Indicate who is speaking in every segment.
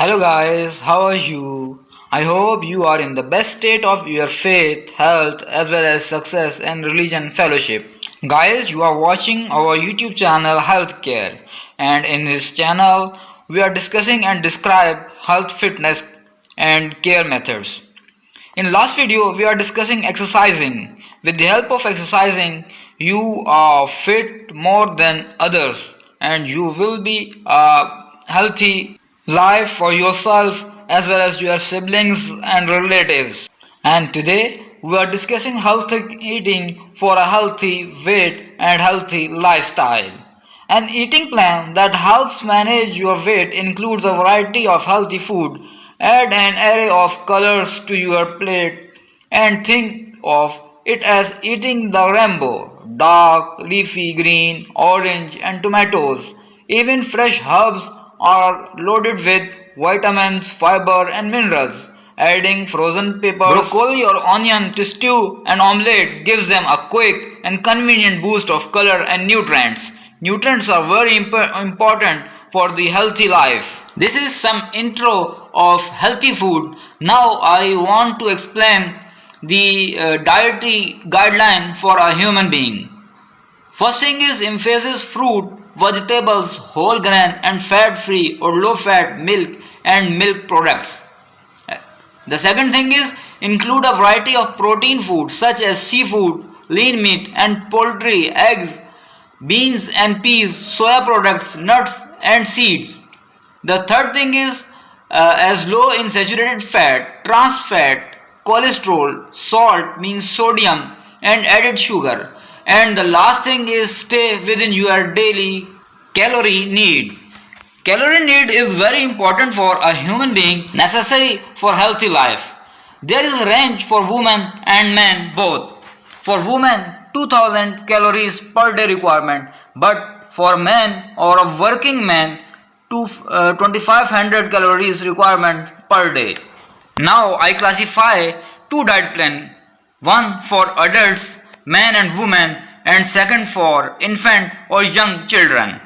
Speaker 1: Hello guys, how are you? I hope you are in the best state of your faith, health, as well as success and religion fellowship. Guys, you are watching our YouTube channel Health&Care, and in this channel we are discussing and describe health, fitness and care methods. In last video we are discussing exercising. With the help of exercising, you are fit more than others and you will be healthy life for yourself as well as your siblings and relatives. And today we are discussing healthy eating for a healthy weight and healthy lifestyle. An eating plan that helps manage your weight includes a variety of healthy food. Add an array of colors to your plate and think of it as eating the rainbow: dark, leafy green, orange, and tomatoes. Even fresh herbs are loaded with vitamins, fiber, and minerals. Adding frozen peppers, broccoli, or onion to stew and omelette gives them a quick and convenient boost of color and nutrients. Nutrients are very important for the healthy life. This is some intro of healthy food. Now I want to explain the dietary guideline for a human being. First thing is emphasis fruit, vegetables, whole grain and fat free or low fat milk and milk products. The second thing is include a variety of protein foods such as seafood, lean meat and poultry, eggs, beans and peas, soya products, nuts and seeds. The third thing is as low in saturated fat, trans fat, cholesterol, salt means sodium and added sugar. And the last thing is stay within your daily calorie need. Calorie need is very important for a human being, necessary for healthy life. There is a range for women and men both. For women, 2000 calories per day requirement, but for men or a working man, 2500 calories requirement per day. Now I classify two diet plan, one for adults, men and women, and second for infant or young children.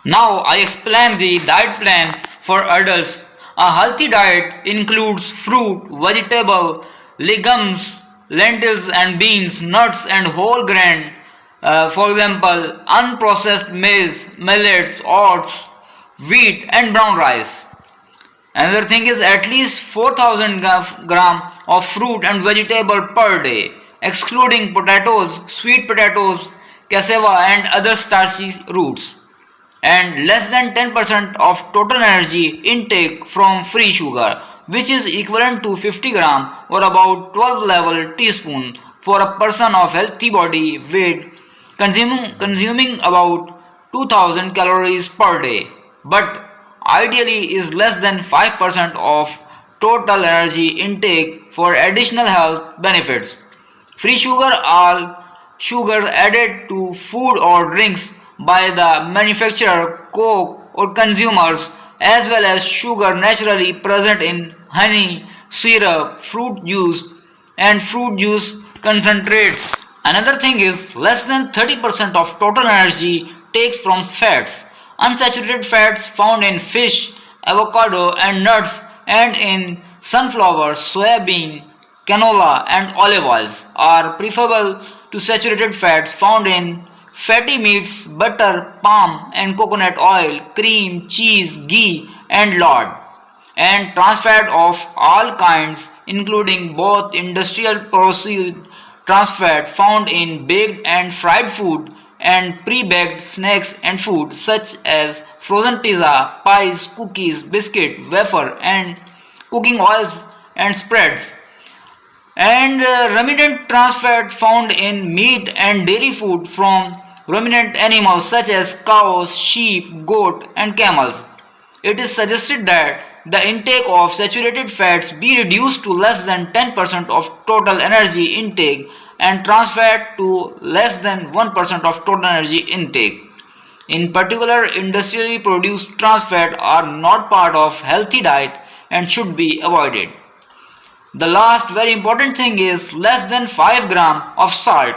Speaker 1: Now I explain the diet plan for adults. A healthy diet includes fruit, vegetable, legumes, lentils and beans, nuts and whole grain. For example, unprocessed maize, millets, oats, wheat and brown rice. Another thing is at least 4000 gram of fruit and vegetable per day, excluding potatoes, sweet potatoes, cassava and other starchy roots, and less than 10% of total energy intake from free sugar, which is equivalent to 50 gram or about 12 level teaspoon for a person of healthy body weight, consuming about 2000 calories per day, but ideally is less than 5% of total energy intake for additional health benefits. Free sugar are sugars added to food or drinks by the manufacturer, coke or consumers, as well as sugar naturally present in honey, syrup, fruit juice and fruit juice concentrates. Another thing is less than 30% of total energy takes from fats. Unsaturated fats found in fish, avocado and nuts and in sunflower, soybean, canola and olive oils are preferable to saturated fats found in fatty meats, butter, palm and coconut oil, cream, cheese, ghee and lard, and trans fat of all kinds including both industrial processed trans fat found in baked and fried food and pre-baked snacks and food such as frozen pizza, pies, cookies, biscuit, wafer and cooking oils and spreads, and ruminant trans fat found in meat and dairy food from ruminant animals such as cows, sheep, goat and camels. It is suggested that the intake of saturated fats be reduced to less than 10% of total energy intake and trans fat to less than 1% of total energy intake. In particular, industrially produced trans fat are not part of healthy diet and should be avoided. The last very important thing is less than 5 gram of salt,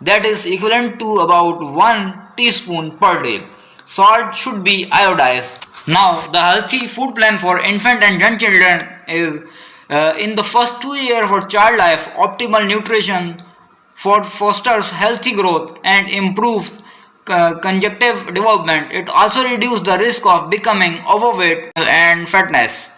Speaker 1: that is equivalent to about 1 teaspoon per day. Salt should be iodized. Now, the healthy food plan for infant and young children is in the first 2 years of child life, optimal nutrition fosters healthy growth and improves conjunctive development. It also reduces the risk of becoming overweight and fatness.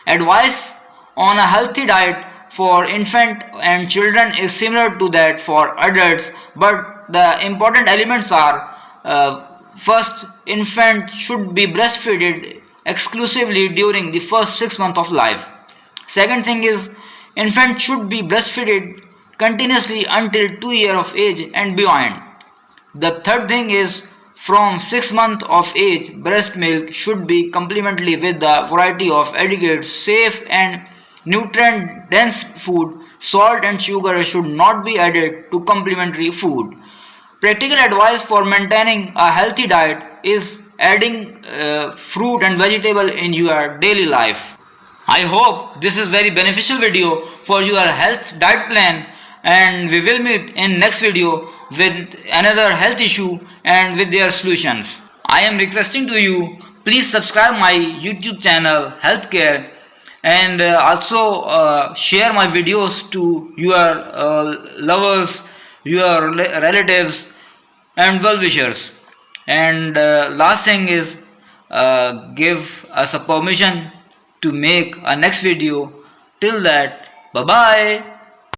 Speaker 1: Advice on a healthy diet for infant and children is similar to that for adults, but the important elements are first, infant should be breastfeeded exclusively during the first 6 months of life. Second thing is, infant should be breastfeeded continuously until 2 years of age and beyond. The third thing is, from 6 months of age, breast milk should be complementary with a variety of adequate, safe and nutrient dense food. Salt and sugar should not be added to complementary food. Practical advice for maintaining a healthy diet is adding fruit and vegetable in your daily life. I hope this is very beneficial video for your health diet plan, and we will meet in next video with another health issue and with their solutions. I am requesting to you, please subscribe my YouTube channel HealthCare, and also share my videos to your lovers, your relatives and well-wishers. And last thing is, give us a permission to make a next video. Till that, bye bye.